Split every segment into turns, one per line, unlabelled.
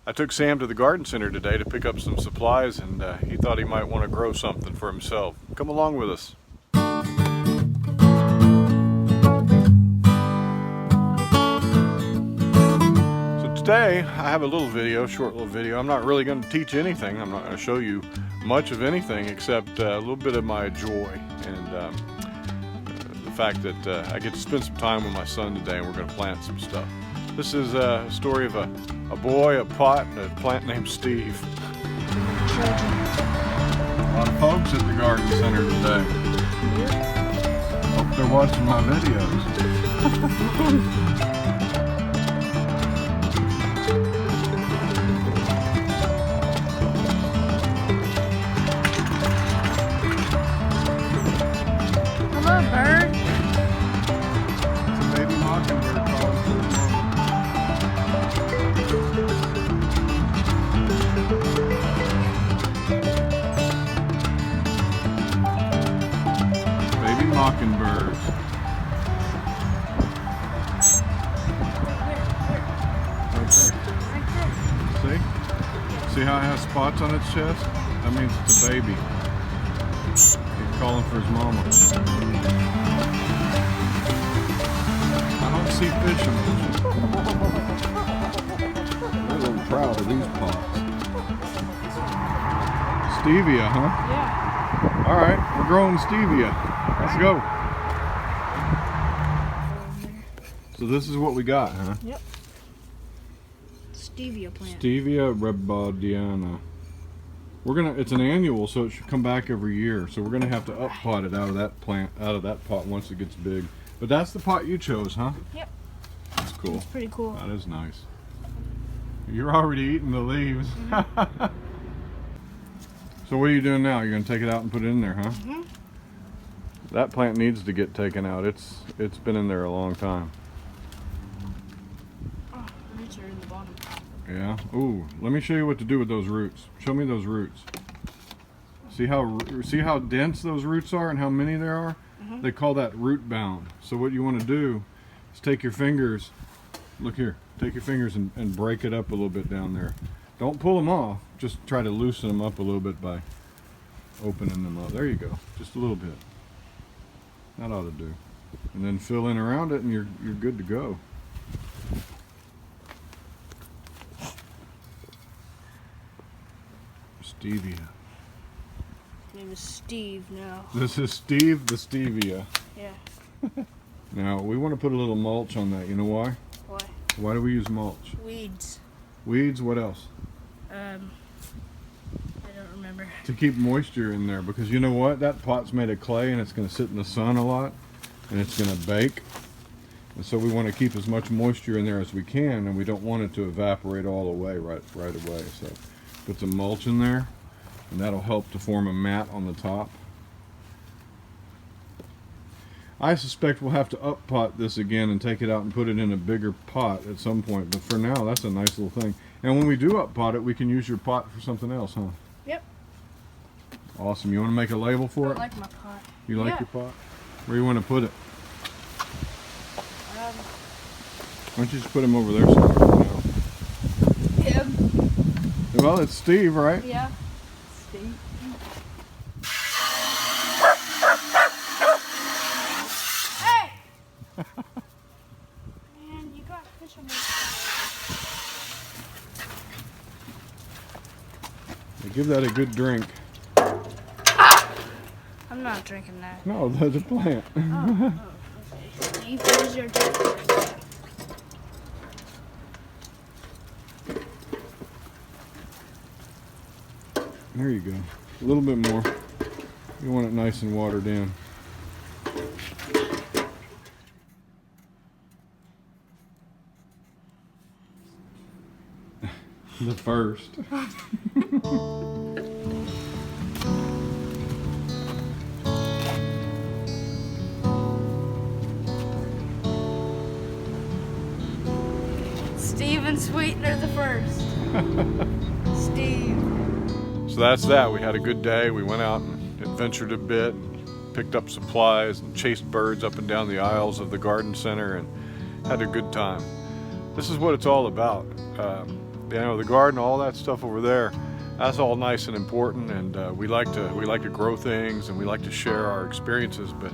I took Sam to the garden center today to pick up some supplies, and he thought he might want to grow something for himself. Come along with us. So today I have a little video, short little video. I'm not really going to teach anything. I'm not going to show you much of anything except a little bit of my joy and the fact that I get to spend some time with my son today, and we're going to plant some stuff. This is a story of a boy, a pot, and a plant named Steve. A lot of folks at the garden center today. Hope they're watching my videos.
Hello, bird.
It's a baby mockingbird calling for his mama. Baby mockingbirds.
Right there.
See? See how it has spots on its chest? That means it's a baby. He's calling for his mama. I don't see fish in them. I'm a little proud of these pots. Stevia, huh?
Yeah.
Alright, we're growing stevia. Let's go. So this is what we got, huh?
Yep. Stevia plant.
Stevia rebaudiana. It's an annual, so it should come back every year. So we're gonna have to up pot it out of that plant, out of that pot once it gets big. But that's the pot you chose, huh?
Yep.
That's cool.
It's pretty cool.
That is nice. You're already eating the leaves.
Mm-hmm.
So what are you doing now? You're gonna take it out and put it in there, huh?
Mm-hmm.
That plant needs to get taken out. It's been in there a long time.
Oh, the roots are in the bottom.
Yeah. Ooh, let me show you what to do with those roots. Show me those roots. See how dense those roots are and how many there are?
Mm-hmm.
They call that root bound. So what you want to do is take your fingers, look here, take your fingers and break it up a little bit down there. Don't pull them off, just try to loosen them up a little bit by opening them up. There you go, just a little bit. That ought to do. And then fill in around it and you're good to go. Stevia.
His name is Steve now.
This is Steve the Stevia.
Yeah.
Now we want to put a little mulch on that. You know why?
Why?
Why do we use mulch?
Weeds.
Weeds, what else?
I don't remember.
To keep moisture in there, because you know what? That pot's made of clay and it's going to sit in the sun a lot and it's going to bake. And so we want to keep as much moisture in there as we can, and we don't want it to evaporate all away right away. So put some mulch in there and that'll help to form a mat on the top. I suspect we'll have to up pot this again and take it out and put it in a bigger pot at some point, but for now that's a nice little thing. And when we do up pot it, we can use your pot for something else, huh?
Yep.
Awesome. You want to make a label for it?
I like my pot.
You like
Yeah.
your pot? Where you want to put it? Why don't you just put him over there somewhere for now?
Him.
Well, it's Steve, right?
Yeah. Steve. Hey! Man, you got fish on my.
Give that a good drink.
I'm not drinking that.
No, the plant.
Oh, okay. Steve, where's your drink?
There you go. A little bit more. You want it nice and watered in. The first.
Steve and Sweetener the first. Steve.
So that's that. We had a good day. We went out and adventured a bit, picked up supplies and chased birds up and down the aisles of the garden center and had a good time. This is what it's all about. you know, the garden, all that stuff over there, that's all nice and important, and we like to grow things, and we like to share our experiences, but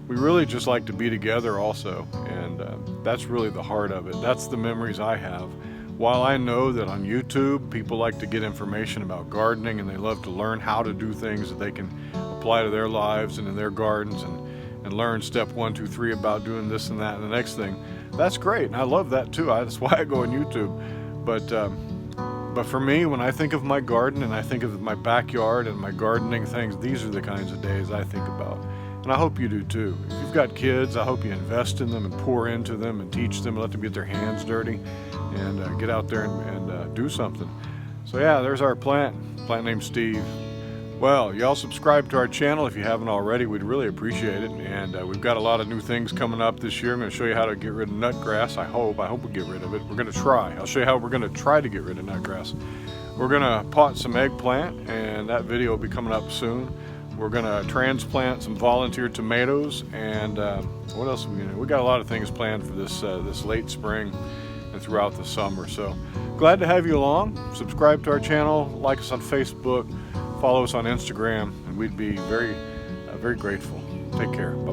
we really just like to be together also, and that's really the heart of it. That's the memories I have. While I know that on YouTube people like to get information about gardening and they love to learn how to do things that they can apply to their lives and in their gardens, and learn step 1, 2, 3 about doing this and that and the next thing, that's great, and I love that too. That's why I go on YouTube. But for me, when I think of my garden and I think of my backyard and my gardening things, these are the kinds of days I think about. And I hope you do too. If you've got kids, I hope you invest in them and pour into them and teach them, let them get their hands dirty, and get out there and do something. So yeah, there's our plant named Steve. Well, y'all subscribe to our channel if you haven't already. We'd really appreciate it. And we've got a lot of new things coming up this year. I'm going to show you how to get rid of nutgrass. I hope we get rid of it. We're going to try. I'll show you how we're going to try to get rid of nutgrass. We're going to pot some eggplant, and that video will be coming up soon. We're going to transplant some volunteer tomatoes, and what else are we going to do? We got a lot of things planned for this late spring and throughout the summer. So glad to have you along. Subscribe to our channel, like us on Facebook, follow us on Instagram, and we'd be very, very grateful. Take care. Bye.